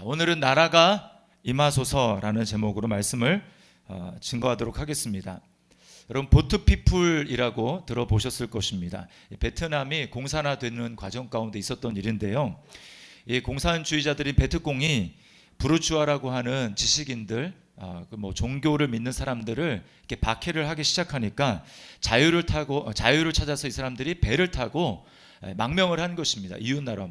오늘은 나라가 임하소서라는 제목으로 말씀을 증거하도록 하겠습니다. 여러분, 보트피플이라고 들어보셨을 것입니다. 베트남이 공산화되는 과정 가운데 있었던 일인데요. 이 공산주의자들인 베트공이 부르주아라고 하는 지식인들, 종교를 믿는 사람들을 이렇게 박해를 하기 시작하니까 자유를 찾아서 이 사람들이 배를 타고 망명을 한 것입니다. 이웃 나라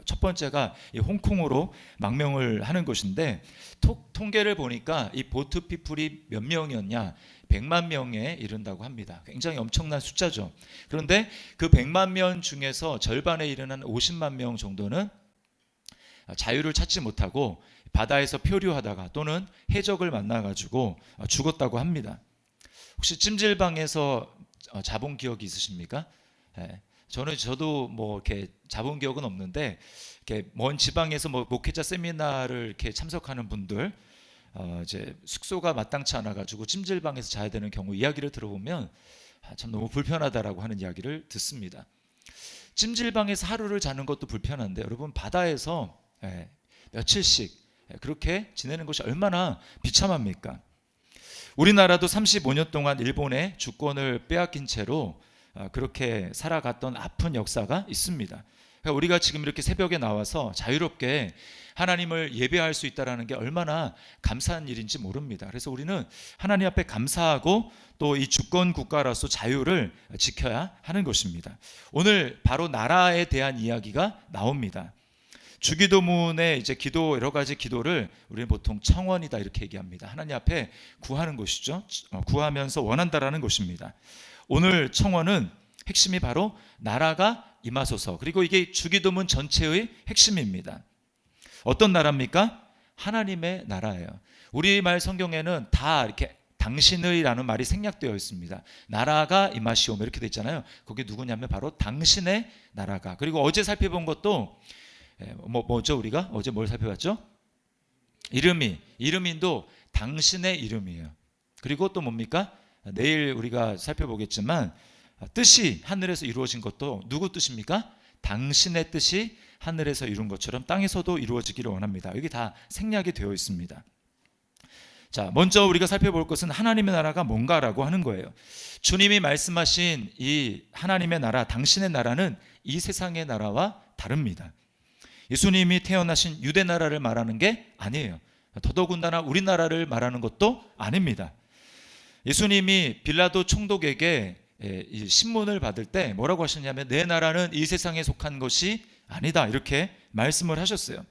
첫 번째가 이 홍콩으로 망명을 하는 것인데, 통계를 보니까 이 보트 피플이 몇 명이었냐? 100만 명에 이른다고 합니다. 굉장히 엄청난 숫자죠. 그런데 그 100만 명 중에서 절반에 이르는 50만 명 정도는 자유를 찾지 못하고 바다에서 표류하다가 또는 해적을 만나가지고 죽었다고 합니다. 혹시 찜질방에서 자본 기억이 있으십니까? 저도 이렇게 자본 기억은 없는데, 이렇게 먼 지방에서 목회자 세미나를 이렇게 참석하는 분들, 이제 숙소가 마땅치 않아가지고 찜질방에서 자야 되는 경우 이야기를 들어보면 참 너무 불편하다라고 하는 이야기를 듣습니다. 찜질방에서 하루를 자는 것도 불편한데, 여러분, 바다에서 며칠씩 그렇게 지내는 것이 얼마나 비참합니까? 우리나라도 35년 동안 일본의 주권을 빼앗긴 채로 그렇게 살아갔던 아픈 역사가 있습니다. 그러니까 우리가 지금 이렇게 새벽에 나와서 자유롭게 하나님을 예배할 수 있다는 게 얼마나 감사한 일인지 모릅니다. 그래서 우리는 하나님 앞에 감사하고 또 이 주권 국가로서 자유를 지켜야 하는 것입니다. 오늘 바로 나라에 대한 이야기가 나옵니다. 주기도문의 이제 기도, 여러 가지 기도를 우리는 보통 청원이다 이렇게 얘기합니다. 하나님 앞에 구하는 것이죠. 구하면서 원한다라는 것입니다. 오늘 청원은 핵심이 바로 나라가 임하소서, 그리고 이게 주기도문 전체의 핵심입니다. 어떤 나라입니까? 하나님의 나라예요. 우리말 성경에는 다 이렇게 당신의라는 말이 생략되어 있습니다. 나라가 임하시오며 이렇게 돼 있잖아요. 그게 누구냐면 바로 당신의 나라가. 그리고 어제 살펴본 것도 뭐죠? 우리가 어제 뭘 살펴봤죠? 이름인도 당신의 이름이에요. 그리고 또 뭡니까? 내일 우리가 살펴보겠지만 뜻이 하늘에서 이루어진 것도 누구 뜻입니까? 당신의 뜻이 하늘에서 이룬 것처럼 땅에서도 이루어지기를 원합니다. 여기 다 생략이 되어 있습니다. 자, 먼저 우리가 살펴볼 것은 하나님의 나라가 뭔가라고 하는 거예요. 주님이 말씀하신 이 하나님의 나라, 당신의 나라는 이 세상의 나라와 다릅니다. 예수님이 태어나신 유대 나라를 말하는 게 아니에요. 더더군다나 우리나라를 말하는 것도 아닙니다. 예수님이 빌라도 총독에게 신문을 받을 때 뭐라고 하셨냐면, 내 나라는 이 세상에 속한 것이 아니다 이렇게 말씀을 하셨어요.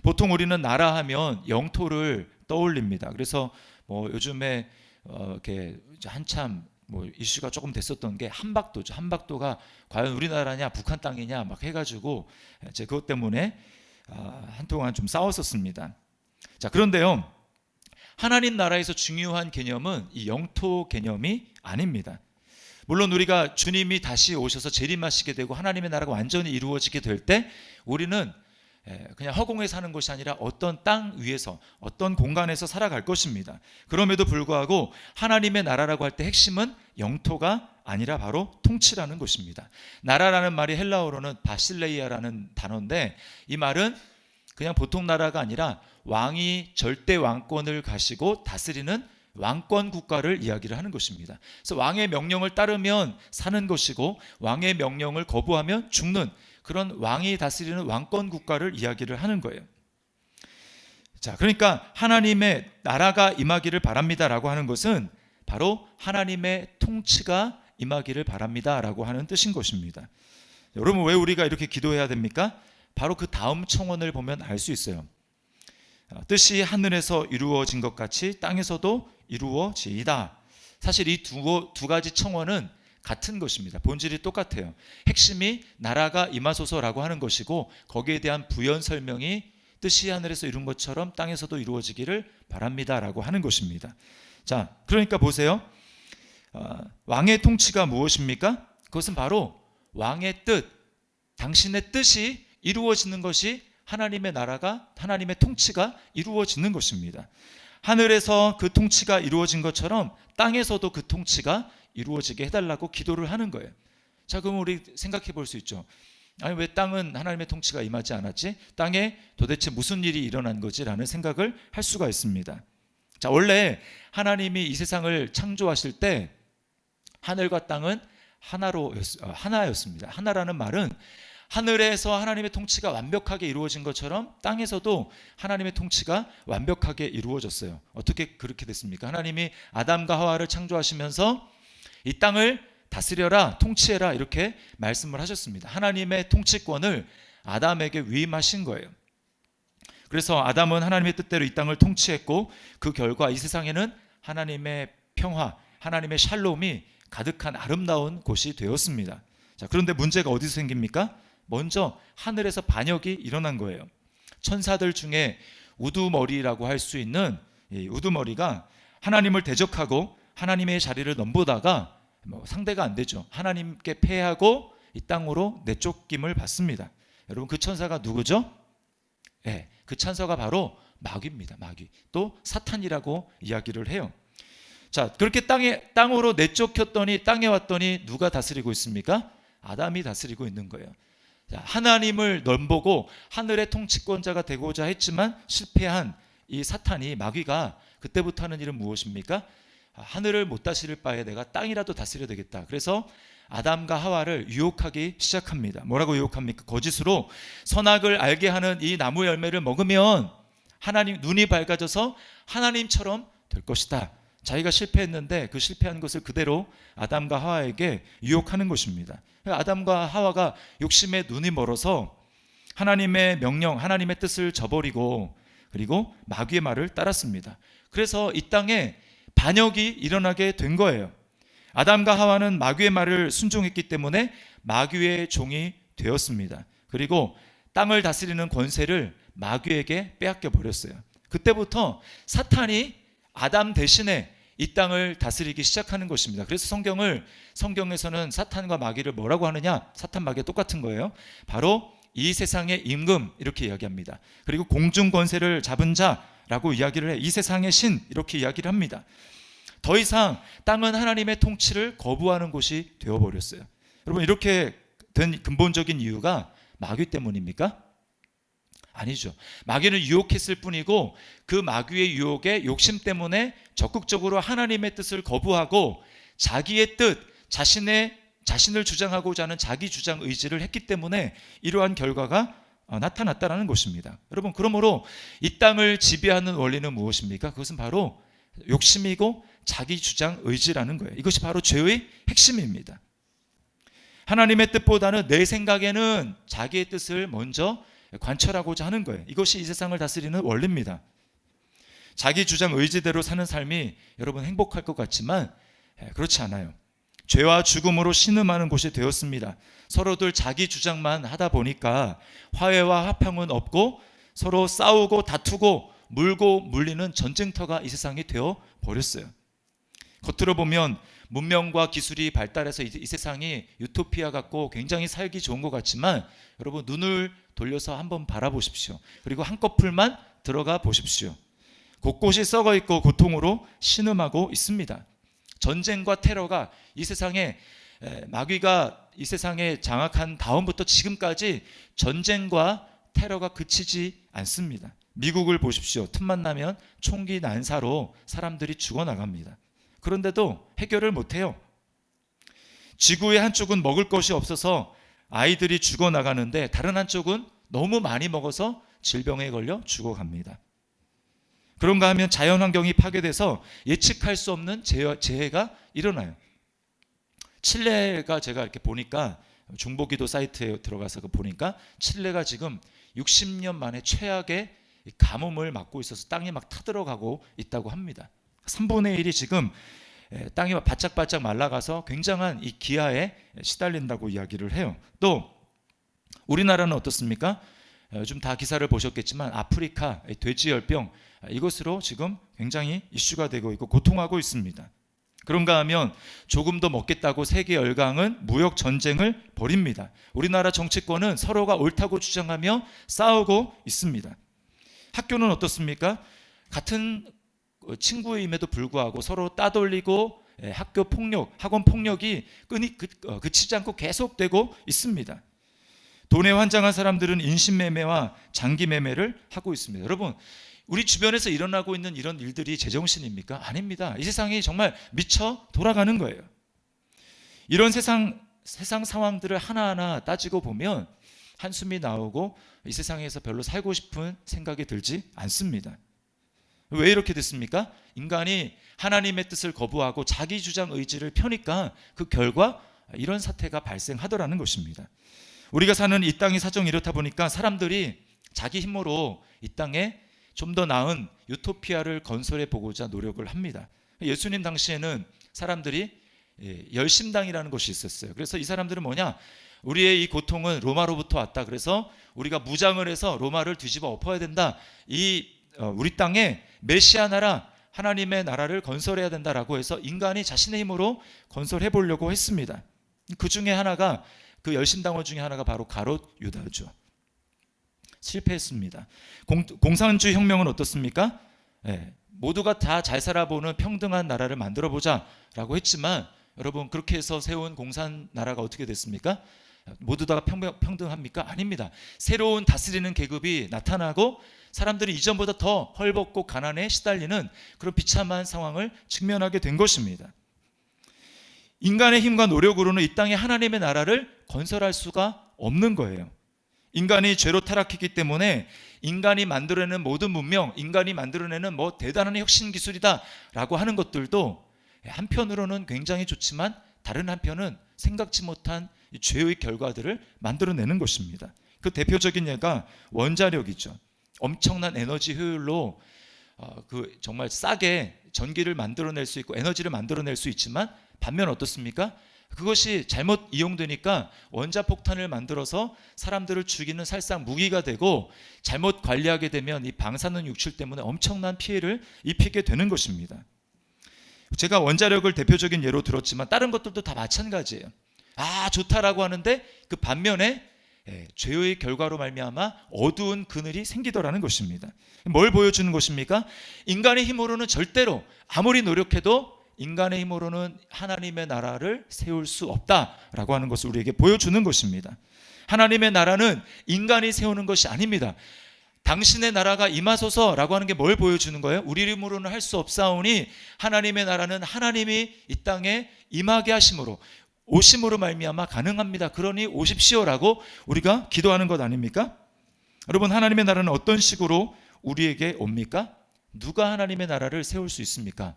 보통 우리는 나라 하면 영토를 떠올립니다. 그래서 요즘에 이렇게 한참 이슈가 조금 됐었던 게 한박도죠. 한박도가 과연 우리나라냐 북한 땅이냐 막 해가지고 이제 그것 때문에 한동안 좀 싸웠었습니다. 자, 그런데요, 하나님 나라에서 중요한 개념은 이 영토 개념이 아닙니다. 물론 우리가 주님이 다시 오셔서 재림하시게 되고 하나님의 나라가 완전히 이루어지게 될 때 우리는 그냥 허공에 사는 것이 아니라 어떤 땅 위에서, 어떤 공간에서 살아갈 것입니다. 그럼에도 불구하고 하나님의 나라라고 할 때 핵심은 영토가 아니라 바로 통치라는 것입니다. 나라라는 말이 헬라어로는 바실레이아라는 단어인데, 이 말은 그냥 보통 나라가 아니라 왕이 절대 왕권을 가지고 다스리는 왕권 국가를 이야기를 하는 것입니다. 그래서 왕의 명령을 따르면 사는 것이고 왕의 명령을 거부하면 죽는 그런 왕이 다스리는 왕권 국가를 이야기를 하는 거예요. 자, 그러니까 하나님의 나라가 임하기를 바랍니다라고 하는 것은 바로 하나님의 통치가 임하기를 바랍니다라고 하는 뜻인 것입니다. 여러분, 왜 우리가 이렇게 기도해야 됩니까? 바로 그 다음 청원을 보면 알 수 있어요. 뜻이 하늘에서 이루어진 것 같이 땅에서도 이루어지이다. 사실 이 두 가지 청원은 같은 것입니다. 본질이 똑같아요. 핵심이 나라가 임하소서라고 하는 것이고, 거기에 대한 부연 설명이 뜻이 하늘에서 이룬 것처럼 땅에서도 이루어지기를 바랍니다라고 하는 것입니다. 자, 그러니까 보세요. 왕의 통치가 무엇입니까? 그것은 바로 왕의 뜻, 당신의 뜻이 이루어지는 것이 하나님의 나라가, 하나님의 통치가 이루어지는 것입니다. 하늘에서 그 통치가 이루어진 것처럼 땅에서도 그 통치가 이루어지게 해달라고 기도를 하는 거예요. 자, 그럼 우리 생각해 볼 수 있죠. 아니 왜 땅은 하나님의 통치가 임하지 않았지? 땅에 도대체 무슨 일이 일어난 거지라는 생각을 할 수가 있습니다. 자, 원래 하나님이 이 세상을 창조하실 때 하늘과 땅은 하나였습니다. 하나라는 말은 하늘에서 하나님의 통치가 완벽하게 이루어진 것처럼 땅에서도 하나님의 통치가 완벽하게 이루어졌어요. 어떻게 그렇게 됐습니까? 하나님이 아담과 하와를 창조하시면서 이 땅을 다스려라, 통치해라 이렇게 말씀을 하셨습니다. 하나님의 통치권을 아담에게 위임하신 거예요. 그래서 아담은 하나님의 뜻대로 이 땅을 통치했고 그 결과 이 세상에는 하나님의 평화, 하나님의 샬롬이 가득한 아름다운 곳이 되었습니다. 자, 그런데 문제가 어디서 생깁니까? 먼저 하늘에서 반역이 일어난 거예요. 천사들 중에 우두머리라고 할 수 있는 이 우두머리가 하나님을 대적하고 하나님의 자리를 넘보다가 상대가 안 되죠. 하나님께 패하고 이 땅으로 내쫓김을 받습니다. 여러분 그 천사가 누구죠? 네, 그 천사가 바로 마귀입니다. 마귀. 또 사탄이라고 이야기를 해요. 자, 그렇게 땅으로 내쫓겼더니 땅에 왔더니 누가 다스리고 있습니까? 아담이 다스리고 있는 거예요. 자, 하나님을 넘보고 하늘의 통치권자가 되고자 했지만 실패한 이 사탄이 마귀가 그때부터 하는 일은 무엇입니까? 하늘을 못 다스릴 바에 내가 땅이라도 다스려야 되겠다. 그래서 아담과 하와를 유혹하기 시작합니다. 뭐라고 유혹합니까? 거짓으로 선악을 알게 하는 이 나무 열매를 먹으면 하나님 눈이 밝아져서 하나님처럼 될 것이다. 자기가 실패했는데 그 실패한 것을 그대로 아담과 하와에게 유혹하는 것입니다. 아담과 하와가 욕심에 눈이 멀어서 하나님의 명령, 하나님의 뜻을 저버리고 그리고 마귀의 말을 따랐습니다. 그래서 이 땅에 반역이 일어나게 된 거예요. 아담과 하와는 마귀의 말을 순종했기 때문에 마귀의 종이 되었습니다. 그리고 땅을 다스리는 권세를 마귀에게 빼앗겨 버렸어요. 그때부터 사탄이 아담 대신에 이 땅을 다스리기 시작하는 것입니다. 그래서 성경에서는 사탄과 마귀를 뭐라고 하느냐? 사탄 마귀가 똑같은 거예요. 바로 이 세상의 임금 이렇게 이야기합니다. 그리고 공중 권세를 잡은 자라고 이야기를 해. 이 세상의 신 이렇게 이야기를 합니다. 더 이상 땅은 하나님의 통치를 거부하는 곳이 되어버렸어요. 여러분 이렇게 된 근본적인 이유가 마귀 때문입니까? 아니죠. 마귀는 유혹했을 뿐이고 그 마귀의 유혹에 욕심 때문에 적극적으로 하나님의 뜻을 거부하고 자기의 뜻, 자신을 주장하고자 하는 자기 주장 의지를 했기 때문에 이러한 결과가 나타났다는 것입니다. 여러분 그러므로 이 땅을 지배하는 원리는 무엇입니까? 그것은 바로 욕심이고 자기 주장 의지라는 거예요. 이것이 바로 죄의 핵심입니다. 하나님의 뜻보다는 내 생각에는 자기의 뜻을 먼저 관철하고자 하는 거예요. 이것이 이 세상을 다스리는 원리입니다. 자기 주장 의지대로 사는 삶이 여러분 행복할 것 같지만 그렇지 않아요. 죄와 죽음으로 신음하는 곳이 되었습니다. 서로들 자기 주장만 하다 보니까 화해와 화평은 없고 서로 싸우고 다투고 물고 물리는 전쟁터가 이 세상이 되어 버렸어요. 겉으로 보면 문명과 기술이 발달해서 이 세상이 유토피아 같고 굉장히 살기 좋은 것 같지만 여러분 눈을 돌려서 한번 바라보십시오. 그리고 한꺼풀만 들어가 보십시오. 곳곳이 썩어 있고 고통으로 신음하고 있습니다. 전쟁과 테러가 이 세상에 마귀가 이 세상에 장악한 다음부터 지금까지 전쟁과 테러가 그치지 않습니다. 미국을 보십시오. 틈만 나면 총기 난사로 사람들이 죽어나갑니다. 그런데도 해결을 못해요. 지구의 한쪽은 먹을 것이 없어서 아이들이 죽어나가는데 다른 한쪽은 너무 많이 먹어서 질병에 걸려 죽어갑니다. 그런가 하면 자연환경이 파괴돼서 예측할 수 없는 재해가 일어나요. 칠레가 제가 이렇게 보니까 중보기도 사이트에 들어가서 보니까 칠레가 지금 60년 만에 최악의 가뭄을 맞고 있어서 땅이 막 타들어가고 있다고 합니다. 3분의 1이 지금 땅이 바짝바짝 말라가서 굉장한 이 기아에 시달린다고 이야기를 해요. 또 우리나라는 어떻습니까? 요즘 다 기사를 보셨겠지만 아프리카 돼지열병 이것으로 지금 굉장히 이슈가 되고 있고 고통하고 있습니다. 그런가 하면 조금 더 먹겠다고 세계 열강은 무역 전쟁을 벌입니다. 우리나라 정치권은 서로가 옳다고 주장하며 싸우고 있습니다. 학교는 어떻습니까? 같은 친구임에도 불구하고 서로 따돌리고 학교 폭력, 학원 폭력이 그치지 않고 계속되고 있습니다. 돈에 환장한 사람들은 인신매매와 장기매매를 하고 있습니다. 여러분, 우리 주변에서 일어나고 있는 이런 일들이 제정신입니까? 아닙니다. 이 세상이 정말 미쳐 돌아가는 거예요. 이런 세상 상황들을 하나하나 따지고 보면 한숨이 나오고 이 세상에서 별로 살고 싶은 생각이 들지 않습니다. 왜 이렇게 됐습니까? 인간이 하나님의 뜻을 거부하고 자기 주장 의지를 펴니까 그 결과 이런 사태가 발생하더라는 것입니다. 우리가 사는 이 땅의 사정이 이렇다 보니까 사람들이 자기 힘으로 이 땅에 좀 더 나은 유토피아를 건설해 보고자 노력을 합니다. 예수님 당시에는 사람들이 열심당이라는 것이 있었어요. 그래서 이 사람들은 뭐냐? 우리의 이 고통은 로마로부터 왔다. 그래서 우리가 무장을 해서 로마를 뒤집어 엎어야 된다. 우리 땅에 메시아 나라, 하나님의 나라를 건설해야 된다라고 해서 인간이 자신의 힘으로 건설해 보려고 했습니다. 그 중에 하나가, 그 열심당원 중에 하나가 바로 가롯 유다죠. 실패했습니다. 공산주의 혁명은 어떻습니까? 모두가 다 잘 살아보는 평등한 나라를 만들어보자 라고 했지만, 여러분, 그렇게 해서 세운 공산 나라가 어떻게 됐습니까? 모두 다 평등합니까? 아닙니다. 새로운 다스리는 계급이 나타나고 사람들이 이전보다 더 헐벗고 가난에 시달리는 그런 비참한 상황을 직면하게 된 것입니다. 인간의 힘과 노력으로는 이 땅에 하나님의 나라를 건설할 수가 없는 거예요. 인간이 죄로 타락했기 때문에 인간이 만들어내는 모든 문명, 인간이 만들어내는 뭐 대단한 혁신 기술이다 라고 하는 것들도 한편으로는 굉장히 좋지만 다른 한편은 생각지 못한 죄의 결과들을 만들어내는 것입니다. 그 대표적인 예가 원자력이죠. 엄청난 에너지 효율로 정말 싸게 전기를 만들어낼 수 있고 에너지를 만들어낼 수 있지만, 반면 어떻습니까? 그것이 잘못 이용되니까 원자폭탄을 만들어서 사람들을 죽이는 살상 무기가 되고, 잘못 관리하게 되면 이 방사능 육출 때문에 엄청난 피해를 입히게 되는 것입니다. 제가 원자력을 대표적인 예로 들었지만 다른 것들도 다 마찬가지예요. 좋다라고 하는데 그 반면에 죄의 결과로 말미암아 어두운 그늘이 생기더라는 것입니다. 뭘 보여주는 것입니까? 인간의 힘으로는 절대로 아무리 노력해도 인간의 힘으로는 하나님의 나라를 세울 수 없다라고 하는 것을 우리에게 보여주는 것입니다. 하나님의 나라는 인간이 세우는 것이 아닙니다. 당신의 나라가 임하소서라고 하는 게 뭘 보여주는 거예요? 우리 힘으로는 할 수 없사오니 하나님의 나라는 하나님이 이 땅에 임하게 하심으로, 오심으로 말미암아 가능합니다. 그러니 오십시오라고 우리가 기도하는 것 아닙니까? 여러분, 하나님의 나라는 어떤 식으로 우리에게 옵니까? 누가 하나님의 나라를 세울 수 있습니까?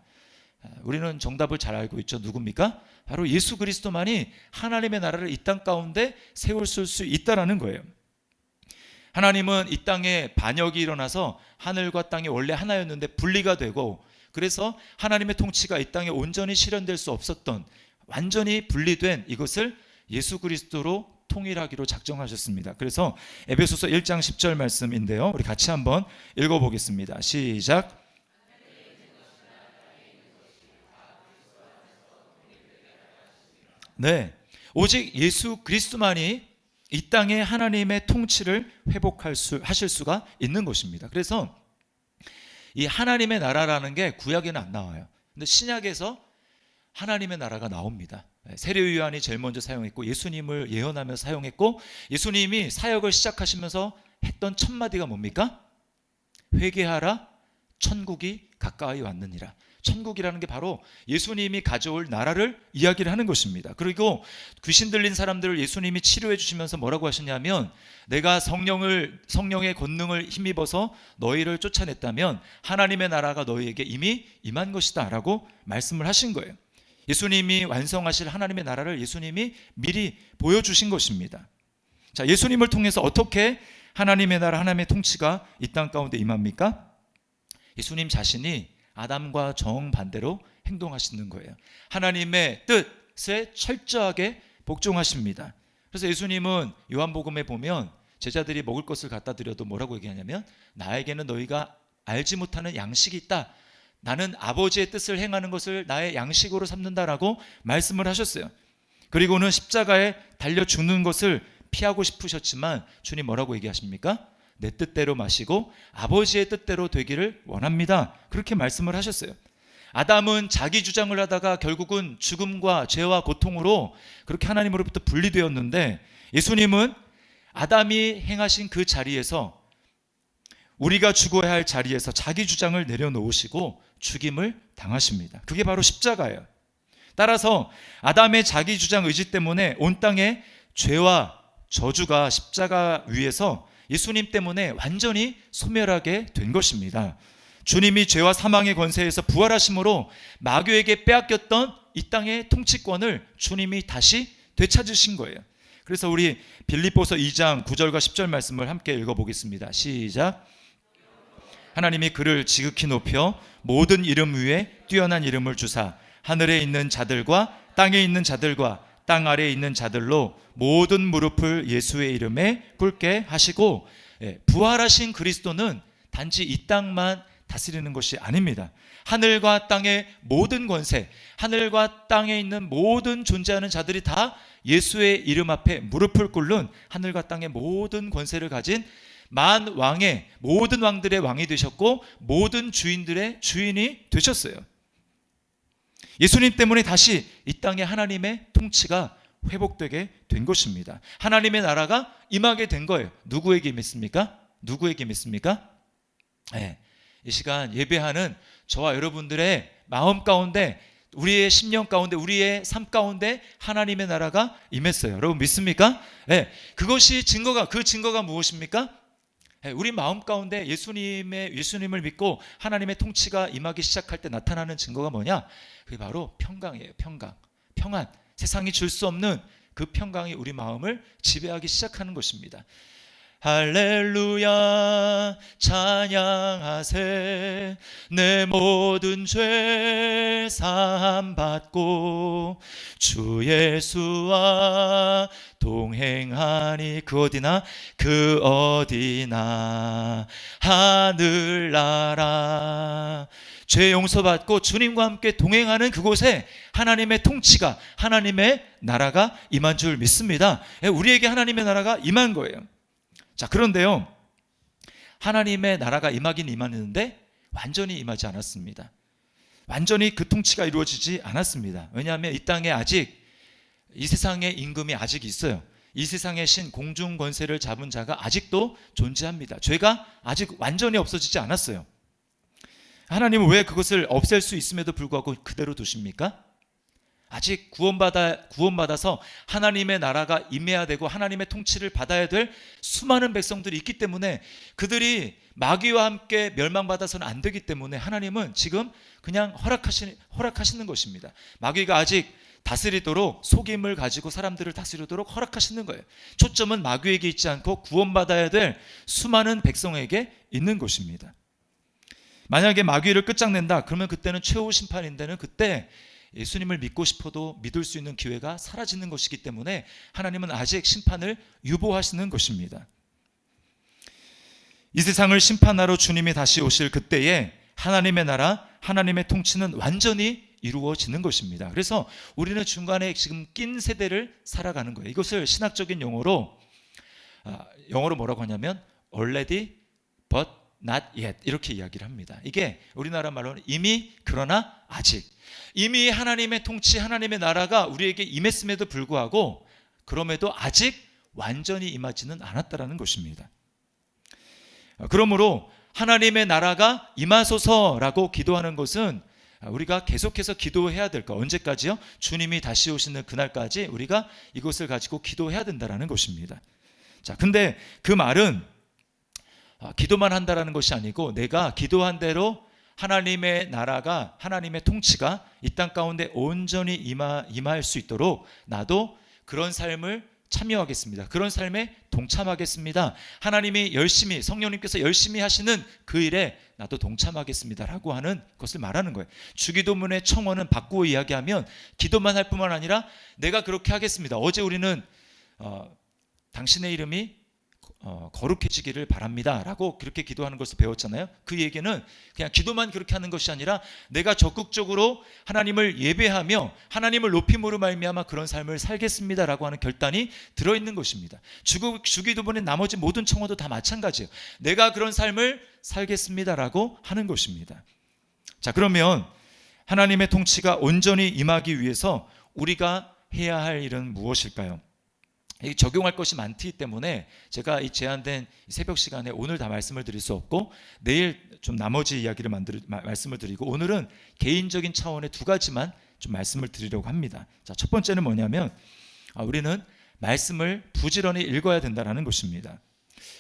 우리는 정답을 잘 알고 있죠. 누굽니까? 바로 예수 그리스도만이 하나님의 나라를 이 땅 가운데 세울 수 있다라는 거예요. 하나님은 이 땅에 반역이 일어나서 하늘과 땅이 원래 하나였는데 분리가 되고, 그래서 하나님의 통치가 이 땅에 온전히 실현될 수 없었던, 완전히 분리된 이것을 예수 그리스도로 통일하기로 작정하셨습니다. 그래서 에베소서 1장 10절 말씀인데요, 우리 같이 한번 읽어보겠습니다. 시작. 네, 오직 예수 그리스도만이 이 땅에 하나님의 통치를 하실 수가 있는 것입니다. 그래서 이 하나님의 나라라는 게 구약에는 안 나와요. 근데 신약에서 하나님의 나라가 나옵니다. 세례 요한이 제일 먼저 사용했고, 예수님을 예언하며 사용했고, 예수님이 사역을 시작하시면서 했던 첫 마디가 뭡니까? 회개하라, 천국이 가까이 왔느니라. 천국이라는 게 바로 예수님이 가져올 나라를 이야기를 하는 것입니다. 그리고 귀신 들린 사람들을 예수님이 치료해 주시면서 뭐라고 하시냐면, 내가 성령의 권능을 힘입어서 너희를 쫓아냈다면 하나님의 나라가 너희에게 이미 임한 것이다 라고 말씀을 하신 거예요. 예수님이 완성하실 하나님의 나라를 예수님이 미리 보여주신 것입니다. 자, 예수님을 통해서 어떻게 하나님의 나라, 하나님의 통치가 이 땅 가운데 임합니까? 예수님 자신이 아담과 정반대로 행동하시는 거예요. 하나님의 뜻에 철저하게 복종하십니다. 그래서 예수님은 요한복음에 보면 제자들이 먹을 것을 갖다 드려도 뭐라고 얘기하냐면, 나에게는 너희가 알지 못하는 양식이 있다. 나는 아버지의 뜻을 행하는 것을 나의 양식으로 삼는다라고 말씀을 하셨어요. 그리고는 십자가에 달려 죽는 것을 피하고 싶으셨지만 주님 뭐라고 얘기하십니까? 내 뜻대로 마시고 아버지의 뜻대로 되기를 원합니다. 그렇게 말씀을 하셨어요. 아담은 자기 주장을 하다가 결국은 죽음과 죄와 고통으로 그렇게 하나님으로부터 분리되었는데, 예수님은 아담이 행하신 그 자리에서, 우리가 죽어야 할 자리에서 자기 주장을 내려놓으시고 죽임을 당하십니다. 그게 바로 십자가예요. 따라서 아담의 자기 주장 의지 때문에 온 땅에 죄와 저주가 십자가 위에서 예수님 때문에 완전히 소멸하게 된 것입니다. 주님이 죄와 사망의 권세에서 부활하심으로 마귀에게 빼앗겼던 이 땅의 통치권을 주님이 다시 되찾으신 거예요. 그래서 우리 빌립보서 2장 9절과 10절 말씀을 함께 읽어보겠습니다. 시작. 하나님이 그를 지극히 높여 모든 이름 위에 뛰어난 이름을 주사 하늘에 있는 자들과 땅에 있는 자들과 땅 아래에 있는 자들로 모든 무릎을 예수의 이름에 꿇게 하시고, 부활하신 그리스도는 단지 이 땅만 다스리는 것이 아닙니다. 하늘과 땅의 모든 권세, 하늘과 땅에 있는 모든 존재하는 자들이 다 예수의 이름 앞에 무릎을 꿇는 하늘과 땅의 모든 권세를 가진 만 왕의, 모든 왕들의 왕이 되셨고 모든 주인들의 주인이 되셨어요. 예수님 때문에 다시 이 땅에 하나님의 통치가 회복되게 된 것입니다. 하나님의 나라가 임하게 된 거예요. 누구에게 임했습니까? 누구에게 임했습니까? 이 시간 예배하는 저와 여러분들의 마음 가운데, 우리의 심령 가운데, 우리의 삶 가운데 하나님의 나라가 임했어요. 여러분 믿습니까? 그것이 증거가, 그 증거가 무엇입니까? 우리 마음 가운데 예수님을 믿고 하나님의 통치가 임하기 시작할 때 나타나는 증거가 뭐냐? 그게 바로 평강이에요. 평안. 세상이 줄 수 없는 그 평강이 우리 마음을 지배하기 시작하는 것입니다. 할렐루야 찬양하세. 내 모든 죄 사함 받고 주 예수와 동행하니. 그 어디나 하늘나라. 죄 용서받고 주님과 함께 동행하는 그곳에 하나님의 통치가, 하나님의 나라가 임한 줄 믿습니다. 우리에게 하나님의 나라가 임한 거예요. 자, 그런데요, 하나님의 나라가 임하긴 임하는데 완전히 임하지 않았습니다. 완전히 그 통치가 이루어지지 않았습니다. 왜냐하면 이 땅에 아직, 이 세상의 임금이 아직 있어요. 이 세상의 신, 공중 권세를 잡은 자가 아직도 존재합니다. 죄가 아직 완전히 없어지지 않았어요. 하나님은 왜 그것을 없앨 수 있음에도 불구하고 그대로 두십니까? 아직 구원받아서 하나님의 나라가 임해야 되고 하나님의 통치를 받아야 될 수많은 백성들이 있기 때문에, 그들이 마귀와 함께 멸망받아서는 안 되기 때문에 하나님은 지금 그냥 허락하시는 것입니다. 마귀가 아직 다스리도록, 속임을 가지고 사람들을 다스리도록 허락하시는 거예요. 초점은 마귀에게 있지 않고 구원받아야 될 수많은 백성에게 있는 것입니다. 만약에 마귀를 끝장낸다, 그러면 그때는 최후 심판인데는 그때 예수님을 믿고 싶어도 믿을 수 있는 기회가 사라지는 것이기 때문에 하나님은 아직 심판을 유보하시는 것입니다. 이 세상을 심판하러 주님이 다시 오실 그때에 하나님의 나라, 하나님의 통치는 완전히 이루어지는 것입니다. 그래서 우리는 중간에 지금 낀 세대를 살아가는 거예요. 이것을 신학적인 영어로 뭐라고 하냐면 already but not yet, 이렇게 이야기를 합니다. 이게 우리나라 말로는 이미 그러나 아직. 이미 하나님의 통치, 하나님의 나라가 우리에게 임했음에도 불구하고 그럼에도 아직 완전히 임하지는 않았다라는 것입니다. 그러므로 하나님의 나라가 임하소서라고 기도하는 것은 우리가 계속해서 기도해야 될 거. 언제까지요? 주님이 다시 오시는 그날까지 우리가 이것을 가지고 기도해야 된다는 것입니다. 자, 근데 그 말은 기도만 한다라는 것이 아니고, 내가 기도한 대로 하나님의 나라가, 하나님의 통치가 이 땅 가운데 온전히 임할 수 있도록 나도 그런 삶을 참여하겠습니다. 그런 삶에 동참하겠습니다. 하나님이 열심히, 성령님께서 열심히 하시는 그 일에 나도 동참하겠습니다라고 하는 것을 말하는 거예요. 주기도문의 청원은 바꾸어 이야기하면 기도만 할 뿐만 아니라 내가 그렇게 하겠습니다. 어제 우리는 당신의 이름이 거룩해지기를 바랍니다 라고 그렇게 기도하는 것을 배웠잖아요. 그 얘기는 그냥 기도만 그렇게 하는 것이 아니라 내가 적극적으로 하나님을 예배하며 하나님을 높임으로 말미암아 그런 삶을 살겠습니다 라고 하는 결단이 들어있는 것입니다. 주기도문의 나머지 모든 청원도 다 마찬가지예요. 내가 그런 삶을 살겠습니다 라고 하는 것입니다. 자, 그러면 하나님의 통치가 온전히 임하기 위해서 우리가 해야 할 일은 무엇일까요? 적용할 것이 많기 때문에 제가 이 제한된 새벽 시간에 오늘 다 말씀을 드릴 수 없고 내일 좀 나머지 이야기를 말씀을 드리고 오늘은 개인적인 차원의 두 가지만 좀 말씀을 드리려고 합니다. 자, 첫 번째는 뭐냐면 우리는 말씀을 부지런히 읽어야 된다는 것입니다.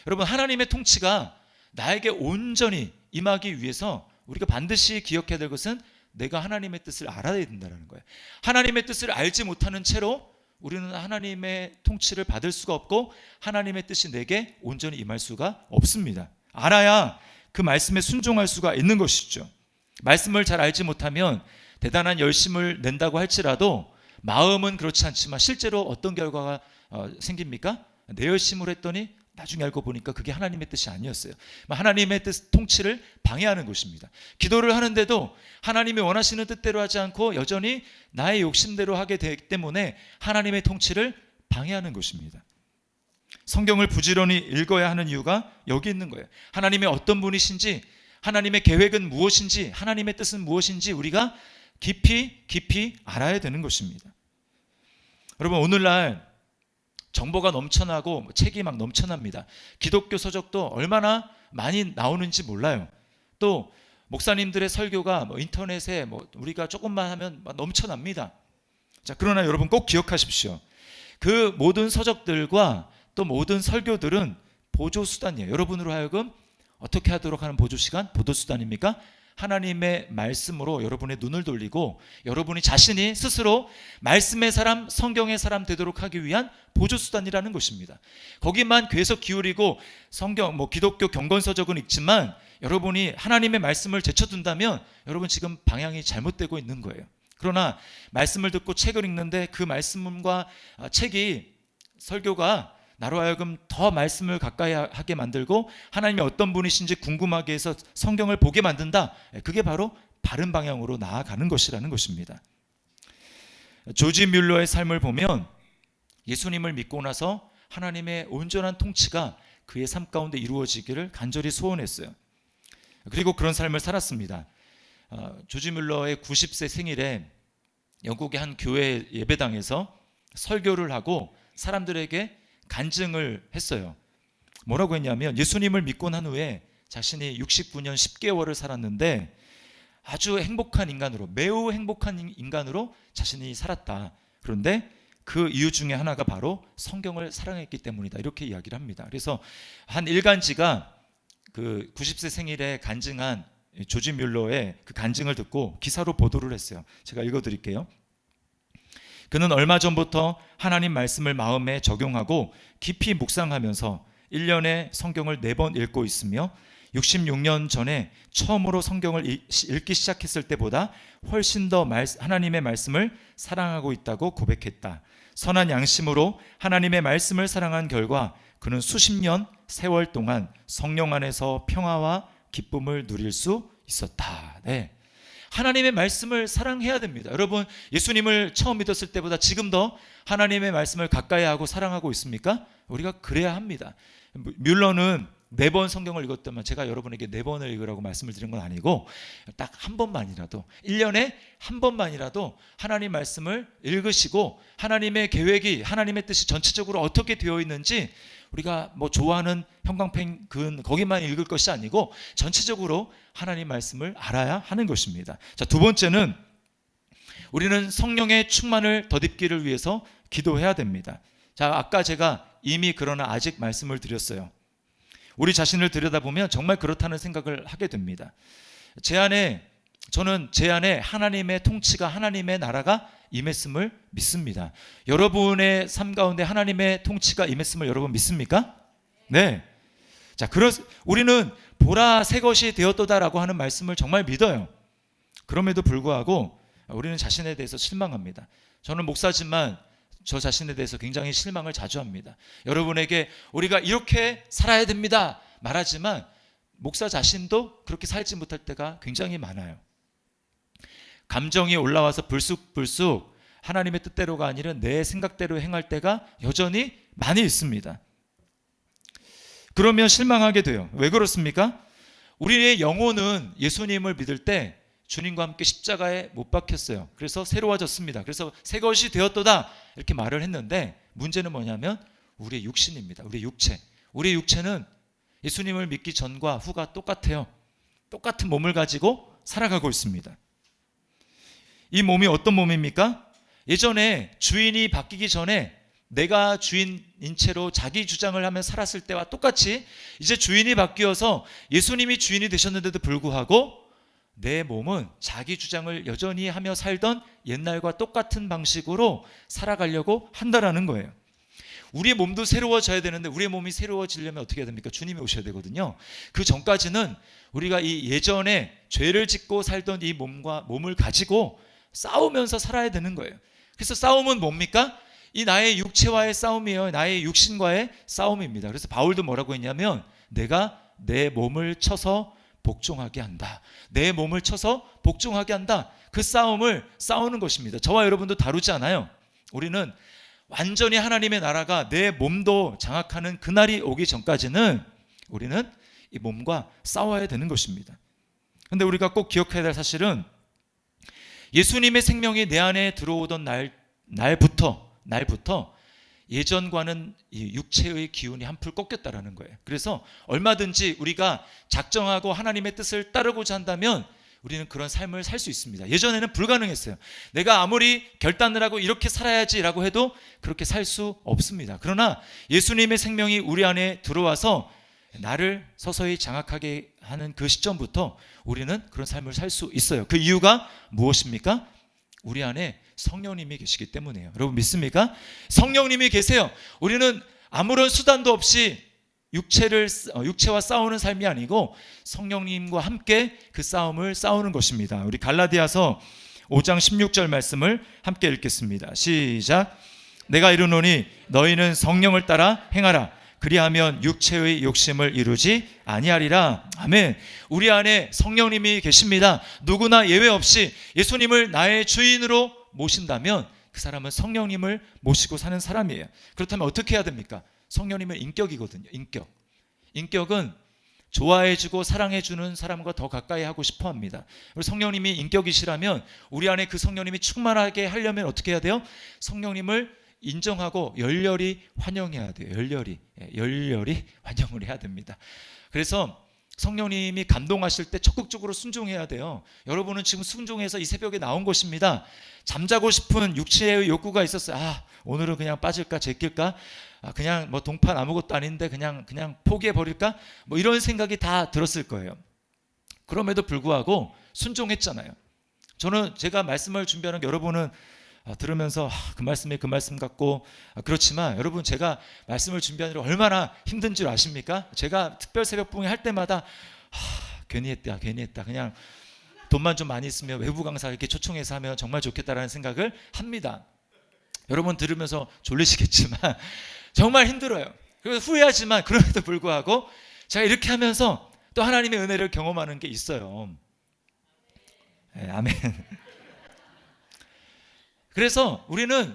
여러분, 하나님의 통치가 나에게 온전히 임하기 위해서 우리가 반드시 기억해야 될 것은 내가 하나님의 뜻을 알아야 된다는 거예요. 하나님의 뜻을 알지 못하는 채로 우리는 하나님의 통치를 받을 수가 없고 하나님의 뜻이 내게 온전히 임할 수가 없습니다. 알아야 그 말씀에 순종할 수가 있는 것이죠. 말씀을 잘 알지 못하면 대단한 열심을 낸다고 할지라도 마음은 그렇지 않지만 실제로 어떤 결과가 생깁니까? 내 열심을 했더니 나중에 알고 보니까 그게 하나님의 뜻이 아니었어요. 하나님의 뜻, 통치를 방해하는 것입니다. 기도를 하는데도 하나님이 원하시는 뜻대로 하지 않고 여전히 나의 욕심대로 하게 되기 때문에 하나님의 통치를 방해하는 것입니다. 성경을 부지런히 읽어야 하는 이유가 여기 있는 거예요. 하나님의 어떤 분이신지, 하나님의 계획은 무엇인지, 하나님의 뜻은 무엇인지 우리가 깊이 알아야 되는 것입니다. 여러분, 오늘날 정보가 넘쳐나고 책이 막 넘쳐납니다. 기독교 서적도 얼마나 많이 나오는지 몰라요. 또 목사님들의 설교가 인터넷에 우리가 조금만 하면 넘쳐납니다. 자, 그러나 여러분 꼭 기억하십시오. 그 모든 서적들과 또 모든 설교들은 보조수단이에요. 여러분으로 하여금 어떻게 하도록 하는 보조수단입니까? 하나님의 말씀으로 여러분의 눈을 돌리고 여러분이 자신이 스스로 말씀의 사람, 성경의 사람 되도록 하기 위한 보조수단이라는 것입니다. 거기만 계속 기울이고 성경, 기독교 경건서적은 있지만 여러분이 하나님의 말씀을 제쳐둔다면 여러분 지금 방향이 잘못되고 있는 거예요. 그러나 말씀을 듣고 책을 읽는데 그 말씀과 책이, 설교가 나로 하여금 더 말씀을 가까이 하게 만들고 하나님이 어떤 분이신지 궁금하게 해서 성경을 보게 만든다. 그게 바로 바른 방향으로 나아가는 것이라는 것입니다. 조지 뮬러의 삶을 보면 예수님을 믿고 나서 하나님의 온전한 통치가 그의 삶 가운데 이루어지기를 간절히 소원했어요. 그리고 그런 삶을 살았습니다. 조지 뮬러의 90세 생일에 영국의 한 교회 예배당에서 설교를 하고 사람들에게 간증을 했어요. 뭐라고 했냐면 예수님을 믿고 난 후에 자신이 69년 10개월을 살았는데 아주 행복한 인간으로, 매우 행복한 인간으로 자신이 살았다. 그런데 그 이유 중에 하나가 바로 성경을 사랑했기 때문이다. 이렇게 이야기를 합니다. 그래서 한 일간지가 그 90세 생일에 간증한 조지 뮬러의 그 간증을 듣고 기사로 보도를 했어요. 제가 읽어드릴게요. 그는 얼마 전부터 하나님 말씀을 마음에 적용하고 깊이 묵상하면서 1년에 성경을 4번 읽고 있으며 66년 전에 처음으로 성경을 읽기 시작했을 때보다 훨씬 더 하나님의 말씀을 사랑하고 있다고 고백했다. 선한 양심으로 하나님의 말씀을 사랑한 결과 그는 수십 년 세월 동안 성령 안에서 평화와 기쁨을 누릴 수 있었다. 네. 하나님의 말씀을 사랑해야 됩니다. 여러분, 예수님을 처음 믿었을 때보다 지금 더 하나님의 말씀을 가까이 하고 사랑하고 있습니까? 우리가 그래야 합니다. 뮬러는 4번 성경을 읽었다면 제가 여러분에게 4번을 읽으라고 말씀을 드린 건 아니고 딱 한 번만이라도, 1년에 한 번만이라도 하나님 말씀을 읽으시고 하나님의 계획이, 하나님의 뜻이 전체적으로 어떻게 되어 있는지 우리가 좋아하는 형광펜 거기만 읽을 것이 아니고 전체적으로 하나님 말씀을 알아야 하는 것입니다. 자, 두 번째는 우리는 성령의 충만을 덧입기를 위해서 기도해야 됩니다. 자, 아까 제가 이미 그러나 아직 말씀을 드렸어요. 우리 자신을 들여다보면 정말 그렇다는 생각을 하게 됩니다. 저는 제 안에 하나님의 통치가, 하나님의 나라가 임했음을 믿습니다. 여러분의 삶 가운데 하나님의 통치가 임했음을 여러분 믿습니까? 네. 자, 우리는 보라 새 것이 되었도다라고 하는 말씀을 정말 믿어요. 그럼에도 불구하고 우리는 자신에 대해서 실망합니다. 저는 목사지만 저 자신에 대해서 굉장히 실망을 자주 합니다. 여러분에게 우리가 이렇게 살아야 됩니다 말하지만 목사 자신도 그렇게 살지 못할 때가 굉장히 많아요. 감정이 올라와서 불쑥불쑥 하나님의 뜻대로가 아니라 내 생각대로 행할 때가 여전히 많이 있습니다. 그러면 실망하게 돼요. 왜 그렇습니까? 우리의 영혼은 예수님을 믿을 때 주님과 함께 십자가에 못 박혔어요. 그래서 새로워졌습니다. 그래서 새 것이 되었도다 이렇게 말을 했는데, 문제는 뭐냐면 우리의 육신입니다. 우리의 육체. 우리의 육체는 예수님을 믿기 전과 후가 똑같아요. 똑같은 몸을 가지고 살아가고 있습니다. 이 몸이 어떤 몸입니까? 예전에 주인이 바뀌기 전에 내가 주인인 채로 자기 주장을 하며 살았을 때와 똑같이 이제 주인이 바뀌어서 예수님이 주인이 되셨는데도 불구하고 내 몸은 자기 주장을 여전히 하며 살던 옛날과 똑같은 방식으로 살아가려고 한다라는 거예요. 우리의 몸도 새로워져야 되는데, 우리의 몸이 새로워지려면 어떻게 해야 됩니까? 주님이 오셔야 되거든요. 그 전까지는 우리가 이 예전에 죄를 짓고 살던 이 몸을 가지고 싸우면서 살아야 되는 거예요. 그래서 싸움은 뭡니까? 이 나의 육체와의 싸움이에요. 나의 육신과의 싸움입니다. 그래서 바울도 뭐라고 했냐면, 내가 내 몸을 쳐서 복종하게 한다. 내 몸을 쳐서 복종하게 한다. 그 싸움을 싸우는 것입니다. 저와 여러분도 다르지 않아요. 우리는 완전히 하나님의 나라가 내 몸도 장악하는 그날이 오기 전까지는 우리는 이 몸과 싸워야 되는 것입니다. 그런데 우리가 꼭 기억해야 될 사실은, 예수님의 생명이 내 안에 들어오던 날부터 예전과는 이 육체의 기운이 한풀 꺾였다라는 거예요. 그래서 얼마든지 우리가 작정하고 하나님의 뜻을 따르고자 한다면 우리는 그런 삶을 살 수 있습니다. 예전에는 불가능했어요. 내가 아무리 결단을 하고 이렇게 살아야지라고 해도 그렇게 살 수 없습니다. 그러나 예수님의 생명이 우리 안에 들어와서 나를 서서히 장악하게 하는 그 시점부터 우리는 그런 삶을 살 수 있어요. 그 이유가 무엇입니까? 우리 안에 성령님이 계시기 때문이에요. 여러분 믿습니까? 성령님이 계세요. 우리는 아무런 수단도 없이 육체와 싸우는 삶이 아니고 성령님과 함께 그 싸움을 싸우는 것입니다. 우리 갈라디아서 5장 16절 말씀을 함께 읽겠습니다. 시작. 내가 이르노니 너희는 성령을 따라 행하라. 그리하면 육체의 욕심을 이루지 아니하리라. 아멘. 우리 안에 성령님이 계십니다. 누구나 예외 없이 예수님을 나의 주인으로 모신다면 그 사람은 성령님을 모시고 사는 사람이에요. 그렇다면 어떻게 해야 됩니까? 성령님은 인격이거든요. 인격은 좋아해주고 사랑해주는 사람과 더 가까이 하고 싶어 합니다. 성령님이 인격이시라면 우리 안에 그 성령님이 충만하게 하려면 어떻게 해야 돼요? 성령님을 인정하고 열렬히 환영해야 돼요. 열렬히 환영을 해야 됩니다. 그래서 성령님이 감동하실 때 적극적으로 순종해야 돼요. 여러분은 지금 순종해서 이 새벽에 나온 것입니다. 잠자고 싶은 육체의 욕구가 있었어요. 오늘은 그냥 빠질까 제낄까? 그냥 뭐 동판 아무것도 아닌데 그냥 포기해 버릴까? 뭐 이런 생각이 다 들었을 거예요. 그럼에도 불구하고 순종했잖아요. 제가 말씀을 준비하는 게 여러분은 들으면서 그 말씀이 그 말씀 같고 그렇지만 여러분, 제가 말씀을 준비하느라 얼마나 힘든 줄 아십니까? 제가 특별 새벽봉에 할 때마다 괜히 했다 그냥 돈만 좀 많이 있으면 외부 강사 이렇게 초청해서 하면 정말 좋겠다라는 생각을 합니다. 여러분 들으면서 졸리시겠지만 정말 힘들어요. 그래서 후회하지만 그럼에도 불구하고 제가 이렇게 하면서 또 하나님의 은혜를 경험하는 게 있어요. 네, 아멘. 그래서 우리는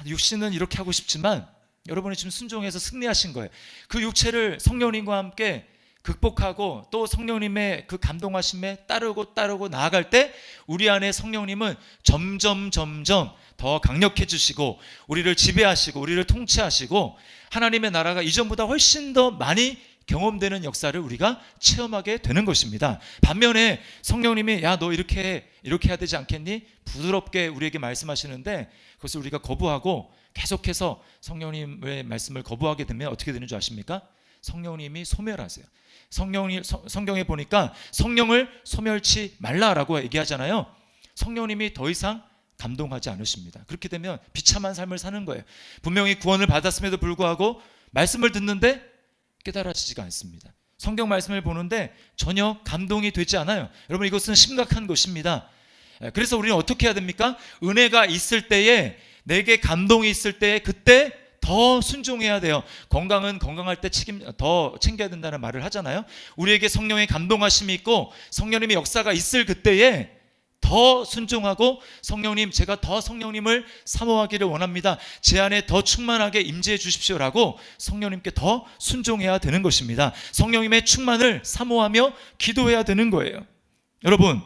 육신은 이렇게 하고 싶지만 여러분이 지금 순종해서 승리하신 거예요. 그 육체를 성령님과 함께 극복하고 또 성령님의 그 감동하심에 따르고 나아갈 때 우리 안에 성령님은 점점 더 강력해지시고 우리를 지배하시고 우리를 통치하시고 하나님의 나라가 이전보다 훨씬 더 많이 경험되는 역사를 우리가 체험하게 되는 것입니다. 반면에 성령님이 너 이렇게 해야 되지 않겠니? 부드럽게 우리에게 말씀하시는데 그것을 우리가 거부하고 계속해서 성령님의 말씀을 거부하게 되면 어떻게 되는 줄 아십니까? 성령님이 소멸하세요. 성경에 보니까 성령을 소멸치 말라라고 얘기하잖아요. 성령님이 더 이상 감동하지 않으십니다. 그렇게 되면 비참한 삶을 사는 거예요. 분명히 구원을 받았음에도 불구하고 말씀을 듣는데 깨달아지지가 않습니다. 성경 말씀을 보는데 전혀 감동이 되지 않아요. 여러분, 이것은 심각한 것입니다. 그래서 우리는 어떻게 해야 됩니까? 은혜가 있을 때에, 내게 감동이 있을 때에 그때 더 순종해야 돼요. 건강은 건강할 때 더 챙겨야 된다는 말을 하잖아요. 우리에게 성령의 감동하심이 있고 성령님의 역사가 있을 그때에 더 순종하고 성령님, 제가 더 성령님을 사모하기를 원합니다. 제 안에 더 충만하게 임재해 주십시오라고 성령님께 더 순종해야 되는 것입니다. 성령님의 충만을 사모하며 기도해야 되는 거예요. 여러분,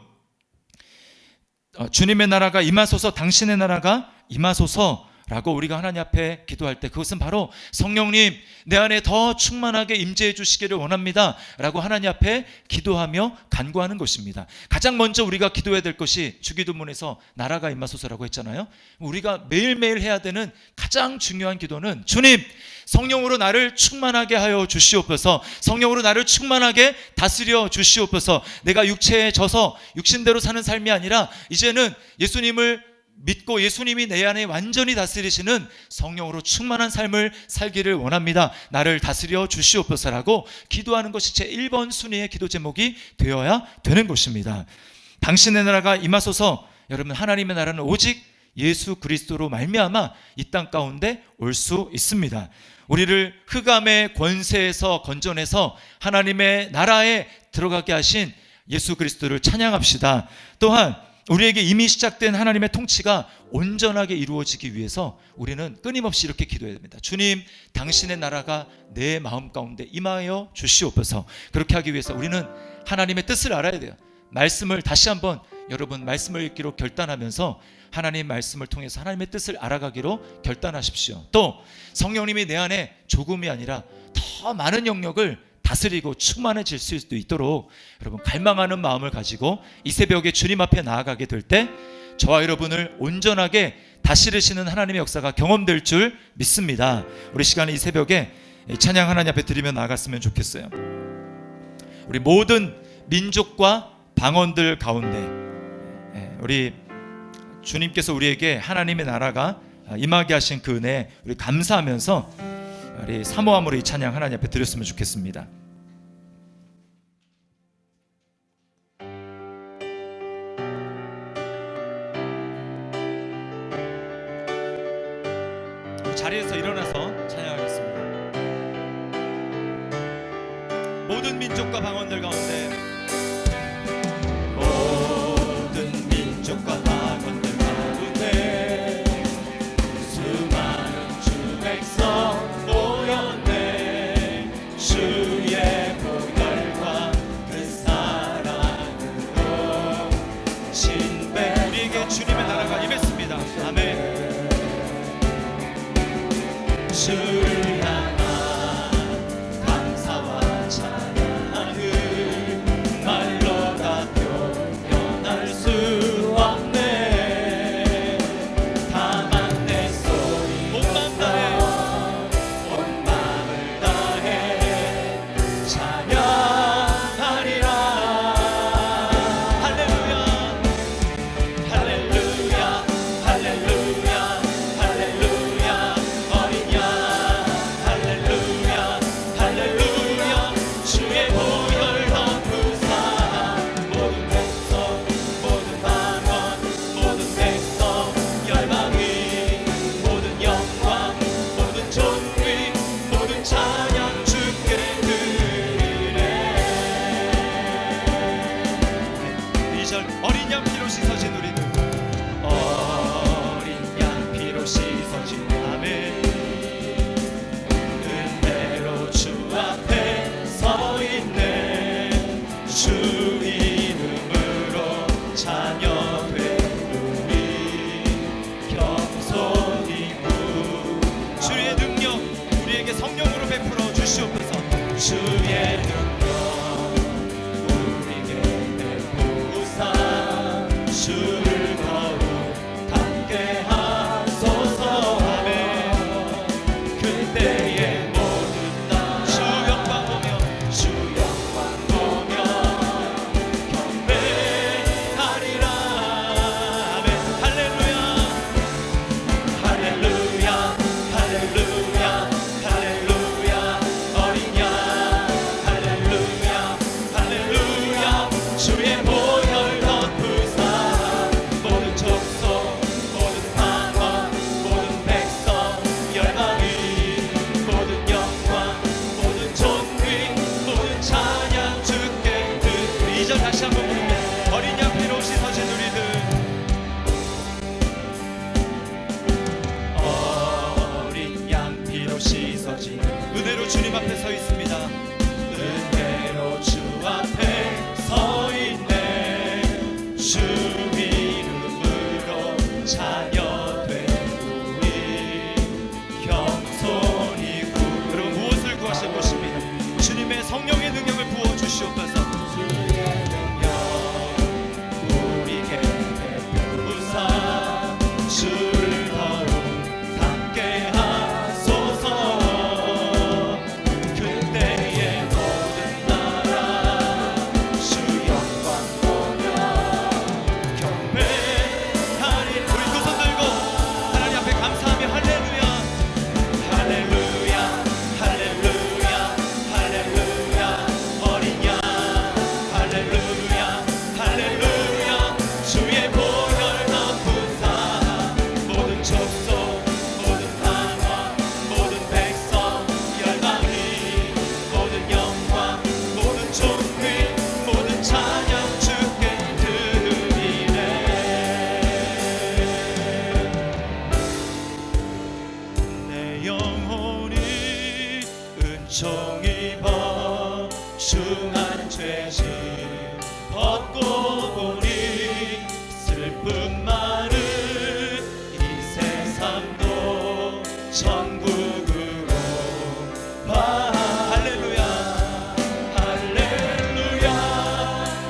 주님의 나라가 임하소서, 당신의 나라가 임하소서라고 우리가 하나님 앞에 기도할 때 그것은 바로 성령님 내 안에 더 충만하게 임재해 주시기를 원합니다 라고 하나님 앞에 기도하며 간구하는 것입니다. 가장 먼저 우리가 기도해야 될 것이 주기도문에서 나라가 임하소서라고 했잖아요. 우리가 매일매일 해야 되는 가장 중요한 기도는 주님 성령으로 나를 충만하게 하여 주시옵소서, 성령으로 나를 충만하게 다스려 주시옵소서. 내가 육체에 져서 육신대로 사는 삶이 아니라 이제는 예수님을 믿고 예수님이 내 안에 완전히 다스리시는 성령으로 충만한 삶을 살기를 원합니다. 나를 다스려 주시옵소서라고 기도하는 것이 제 1번 순위의 기도 제목이 되어야 되는 것입니다. 당신의 나라가 임하소서. 여러분, 하나님의 나라는 오직 예수 그리스도로 말미암아 이 땅 가운데 올 수 있습니다. 우리를 흑암의 권세에서 건져내서 하나님의 나라에 들어가게 하신 예수 그리스도를 찬양합시다. 또한 우리에게 이미 시작된 하나님의 통치가 온전하게 이루어지기 위해서 우리는 끊임없이 이렇게 기도해야 됩니다. 주님, 당신의 나라가 내 마음 가운데 임하여 주시옵소서. 그렇게 하기 위해서 우리는 하나님의 뜻을 알아야 돼요. 말씀을 다시 한번 여러분 말씀을 읽기로 결단하면서 하나님 말씀을 통해서 하나님의 뜻을 알아가기로 결단하십시오. 또 성령님이 내 안에 조금이 아니라 더 많은 영역을 다스리고 충만해질 수도 있도록 여러분 갈망하는 마음을 가지고 이 새벽에 주님 앞에 나아가게 될 때 저와 여러분을 온전하게 다스리시는 하나님의 역사가 경험될 줄 믿습니다. 우리 시간에 이 새벽에 찬양 하나님 앞에 드리며 나아갔으면 좋겠어요. 우리 모든 민족과 방언들 가운데 우리 주님께서 우리에게 하나님의 나라가 임하게 하신 그 은혜 우리 감사하면서 우리 사모함으로 이 찬양 하나님 앞에 드렸으면 좋겠습니다. 자리에서 일어나서 찬양하겠습니다. 모든 민족과 방언들 가운데 모든 민족과 방언들 가운데 수많은 주 백성 모였네. 주의 보혈과 그 사랑으로 진배 우리에게 주님의 나라가 임했습니다. 아멘. 주를 향한 감사와 찬양을 말로 다 표현할 수 없네. 다만 내 소리 온 마음을 다해 찬양하리라. 할렐루야 할렐루야 할렐루야 할렐루야 어린 양 할렐루야 할렐루야 주의 보혈 그 사랑 모든 백성 모든 방언 모든 백성 열방이 모든 영광 모든 존귀 모든 찬양 주께 드리네. 2절 어린 양 피로 씻어진 우리는 어린 양 피로 씻어진 아멘. 은혜로 주 앞에 서 있네. 주 이름으로 자녀된 우리 겸손히 주의 능력 우리에게 성령으로 베풀어 주시옵소서. 주의 능력 우리에게 베푸사 주를 더욱 닮게 하소서. 아멘. 그때의 모든 날 주 영광 보며 경배하리라. 아멘. 할렐루야 할렐루야 할렐루야 할렐루야 어린 양 할렐루야 종이 범중한 죄짐 벗고 보니 슬픔 많은 이 세상도 천국으로 할렐루야 할렐루야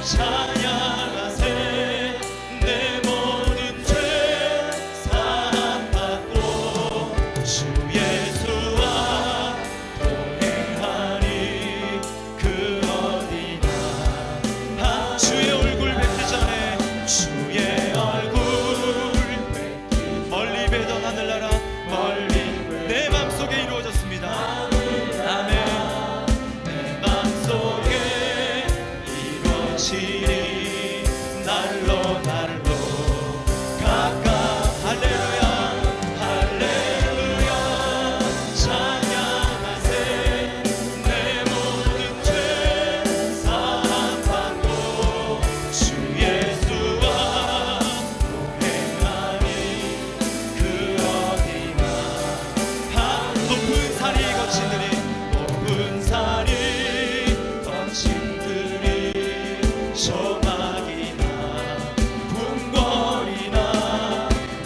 찬양하세 내 모든 죄 사함받고 주 예수와 동행하니 그 어디나 주의 얼굴 뵙기 전에 주의 얼굴 뵙기 멀리 뵈던 하늘나라 멀리 내 맘속에 이루어졌습니다. 아멘. 내 맘속에 이루어지니 날로 날로 가까 할렐루야 할렐루야 찬양하세 내 모든 죄 사함받고 주 예수와 동행하니 그 어디나 높은 산이 거친들이 높은 산이 거친들이 소망이나 궁궐이나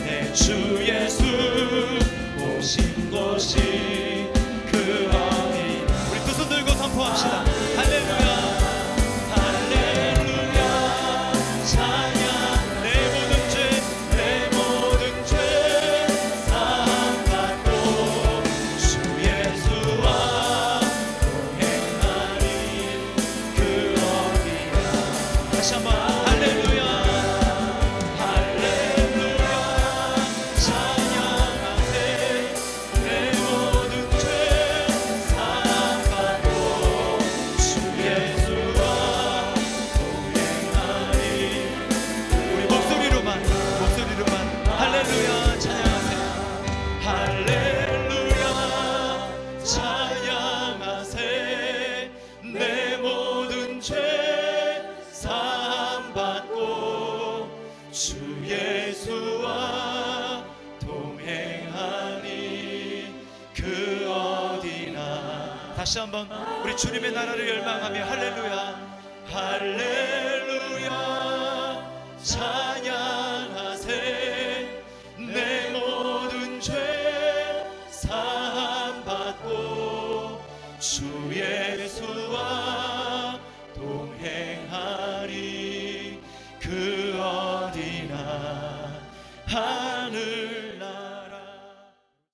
내 주 예수 오신 곳이 그 어디나 우리 두 손 들고 선포합시다. 할렐루야 할렐루야 찬양 내 모든 죄 내 모든 죄 사함받고 주 예수와 동행하니 그 어디나 다시 한번 할렐루야 할렐루야 찬양하세 내 모든 죄 사함받고 주 예수와 동행하니 우리 목소리로만 할렐루야 찬양하세 할렐루야 찬양하세 내 모든 죄 사함받고 주 예수와 동행하니 그 어디나 다시 한번 우리 주님의 나라를 열망하며 할렐루야 할렐루야 찬양하세 내 모든 죄 사함받고 주 예수와 동행하리 그 어디나